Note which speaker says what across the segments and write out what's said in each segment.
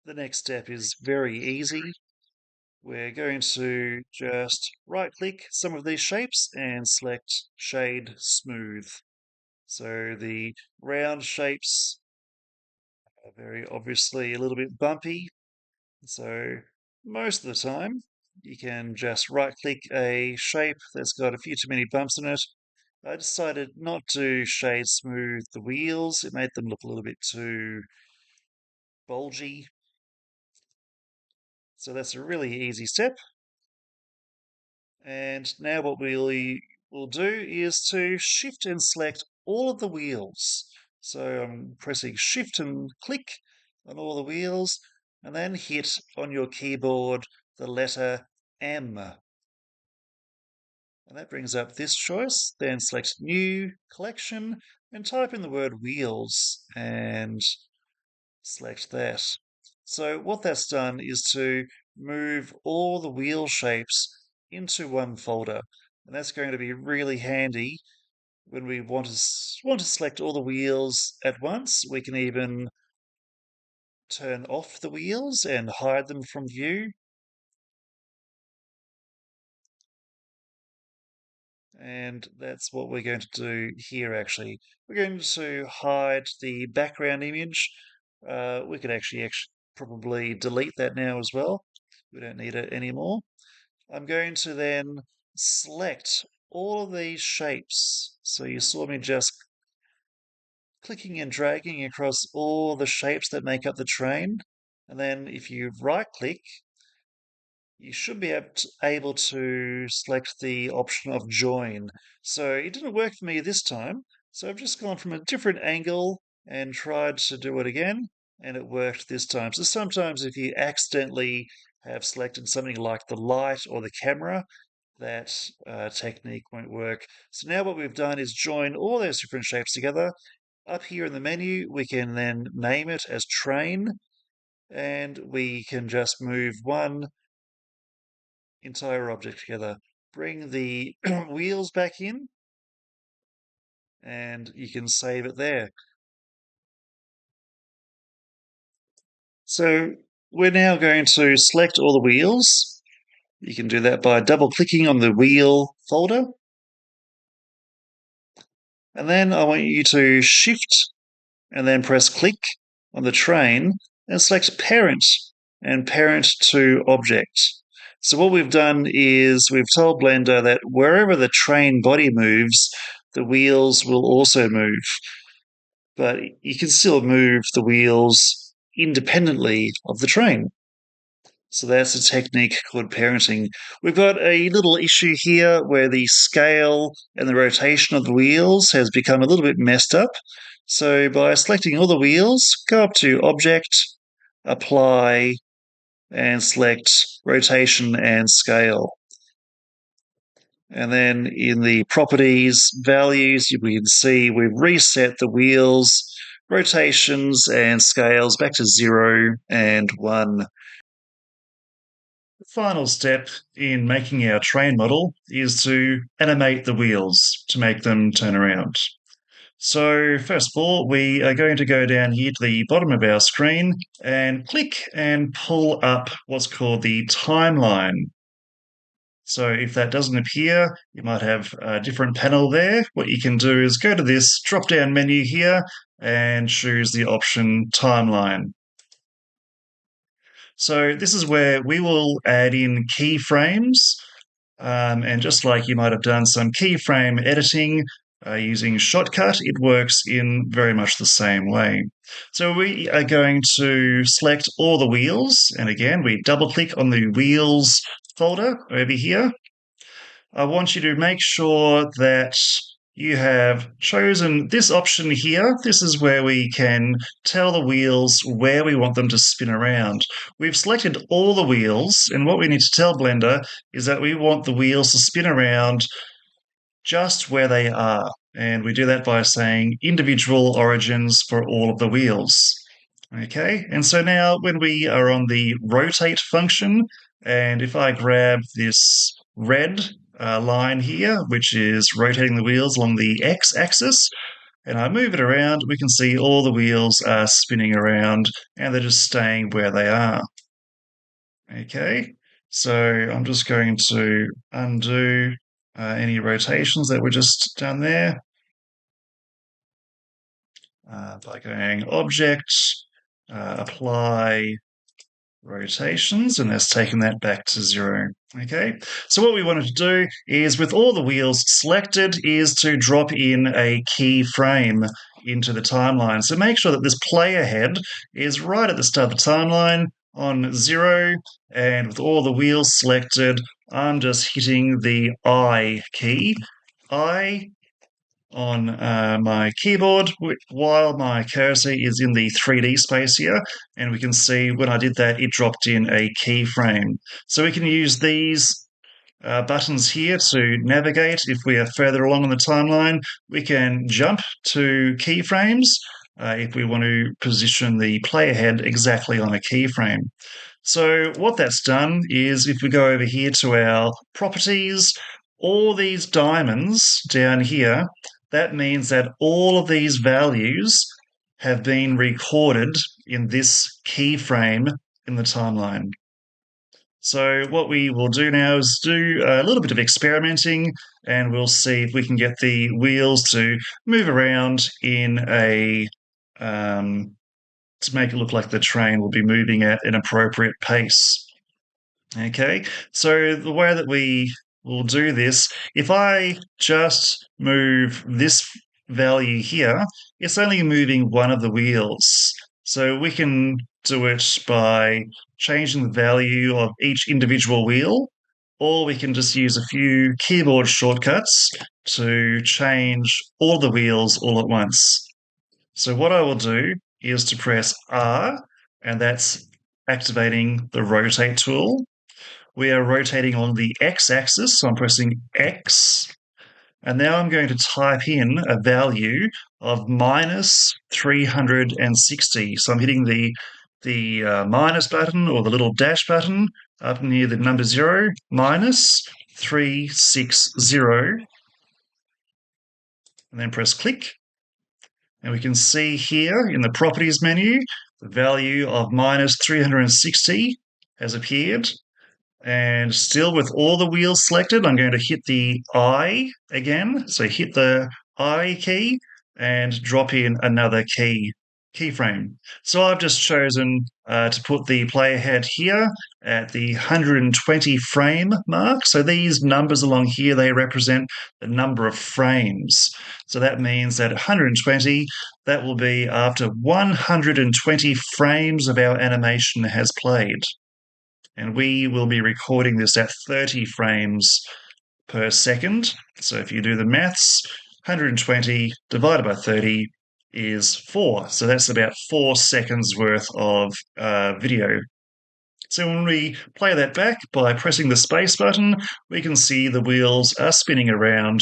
Speaker 1: The next step is very easy. We're going to just right click some of these shapes and select Shade Smooth. So the round shapes are very obviously a little bit bumpy. So most of the time you can just right click a shape that's got a few too many bumps in it. I decided not to shade smooth the wheels. It made them look a little bit too bulgy. So that's a really easy step. And now what will do is to shift and select all of the wheels. So I'm pressing shift and click on all the wheels and then hit on your keyboard the letter M. And that brings up this choice. Then select New Collection and type in the word wheels and select that. So what that's done is to move all the wheel shapes into one folder. And that's going to be really handy when we want to select all the wheels at once. We can even turn off the wheels and hide them from view. And that's what we're going to do here actually. We're going to hide the background image. We could actually probably delete that now as well. We don't need it anymore. I'm going to then select all of these shapes. So you saw me just clicking and dragging across all the shapes that make up the train. And then if you right click, you should be able to select the option of join. So it didn't work for me this time. So I've just gone from a different angle and tried to do it again, and it worked this time. So sometimes if you accidentally have selected something like the light or the camera, that technique won't work. So now what we've done is join all those different shapes together. Up here in the menu, we can then name it as train, and we can just move one entire object together. Bring the wheels back in, and you can save it there. So we're now going to select all the wheels. You can do that by double clicking on the wheel folder. And then I want you to shift and then press click on the train and select parent and parent to object. So what we've done is we've told Blender that wherever the train body moves, the wheels will also move. But you can still move the wheels independently of the train. So that's a technique called parenting. We've got a little issue here where the scale and the rotation of the wheels has become a little bit messed up. So by selecting all the wheels, go up to Object, Apply, and select Rotation and Scale. And then in the Properties, Values, we can see we've reset the wheels, rotations, and scales back to 0 and 1. The final step in making our train model is to animate the wheels to make them turn around. So first of all, we are going to go down here to the bottom of our screen and click and pull up what's called the timeline. So if that doesn't appear, you might have a different panel there. What you can do is go to this drop-down menu here and choose the option timeline. So this is where we will add in keyframes. And just like you might have done some keyframe editing using Shotcut, it works in very much the same way. So we are going to select all the wheels. And again, we double click on the wheels folder over here. I want you to make sure that you have chosen this option here. This is where we can tell the wheels where we want them to spin around. We've selected all the wheels, and what we need to tell Blender is that we want the wheels to spin around just where they are. And we do that by saying individual origins for all of the wheels. Okay, and so now when we are on the rotate function, and if I grab this red line here, which is rotating the wheels along the x-axis, and I move it around, we can see all the wheels are spinning around and they're just staying where they are. Okay, so I'm just going to undo any rotations that were just done there by going Object, Apply Rotations, and that's taken that back to 0. Okay, so what we wanted to do is, with all the wheels selected, is to drop in a keyframe into the timeline. So make sure that this player head is right at the start of the timeline on 0, and with all the wheels selected, I'm just hitting the I key. I on my keyboard while my cursor is in the 3D space here, and we can see when I did that, it dropped in a keyframe. So we can use these buttons here to navigate. If we are further along on the timeline, we can jump to keyframes if we want to position the player head exactly on a keyframe. So what that's done is, if we go over here to our properties, all these diamonds down here, that means that all of these values have been recorded in this keyframe in the timeline. So what we will do now is do a little bit of experimenting, and we'll see if we can get the wheels to move around in a to make it look like the train will be moving at an appropriate pace. Okay, so the way that we will do this, if I just move this value here, it's only moving one of the wheels. So we can do it by changing the value of each individual wheel, or we can just use a few keyboard shortcuts to change all the wheels all at once. So what I will do is to press R, and that's activating the rotate tool. We are rotating on the x-axis, so I'm pressing X, and now I'm going to type in a value of minus 360. So I'm hitting the minus button, or the little dash button up near the number 0, minus 360, and then press click. And we can see here in the properties menu, the value of minus 360 has appeared. And still with all the wheels selected, I'm going to hit the I again. So hit the I key and drop in another keyframe. So I've just chosen to put the player head here at the 120 frame mark. So these numbers along here, they represent the number of frames. So that means that 120, that will be after 120 frames of our animation has played. And we will be recording this at 30 frames per second. So if you do the maths, 120 divided by 30 is 4. So that's about 4 seconds worth of video. So when we play that back by pressing the space button, we can see the wheels are spinning around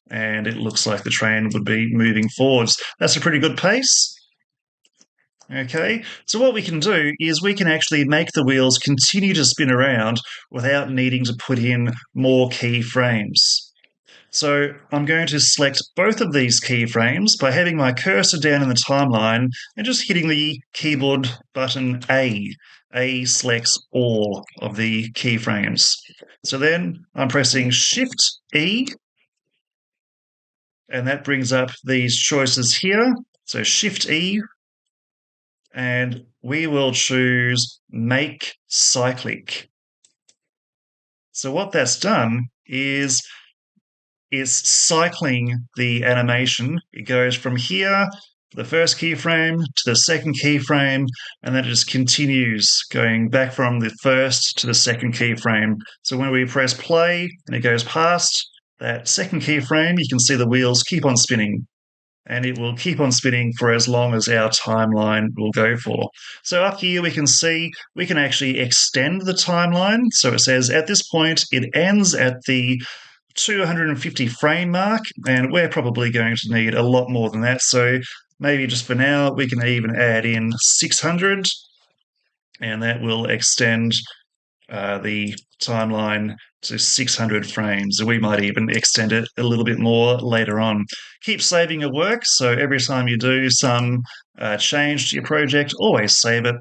Speaker 1: and it looks like the train would be moving forwards. That's a pretty good pace. Okay, so what we can do is we can actually make the wheels continue to spin around without needing to put in more keyframes. So I'm going to select both of these keyframes by having my cursor down in the timeline and just hitting the keyboard button A. A selects all of the keyframes. So then I'm pressing Shift E, and that brings up these choices here. So Shift E, and we will choose Make Cyclic. So what that's done is it's cycling the animation. It goes from here, the first keyframe, to the second keyframe, and then it just continues going back from the first to the second keyframe. So when we press play and it goes past that second keyframe, you can see the wheels keep on spinning, and it will keep on spinning for as long as our timeline will go for. So up here we can see we can actually extend the timeline. So it says at this point it ends at the 250 frame mark, and we're probably going to need a lot more than that. So maybe just for now we can even add in 600, and that will extend the timeline to 600 frames. We might even extend it a little bit more later on. Keep saving your work. So every time you do some change to your project, always save it.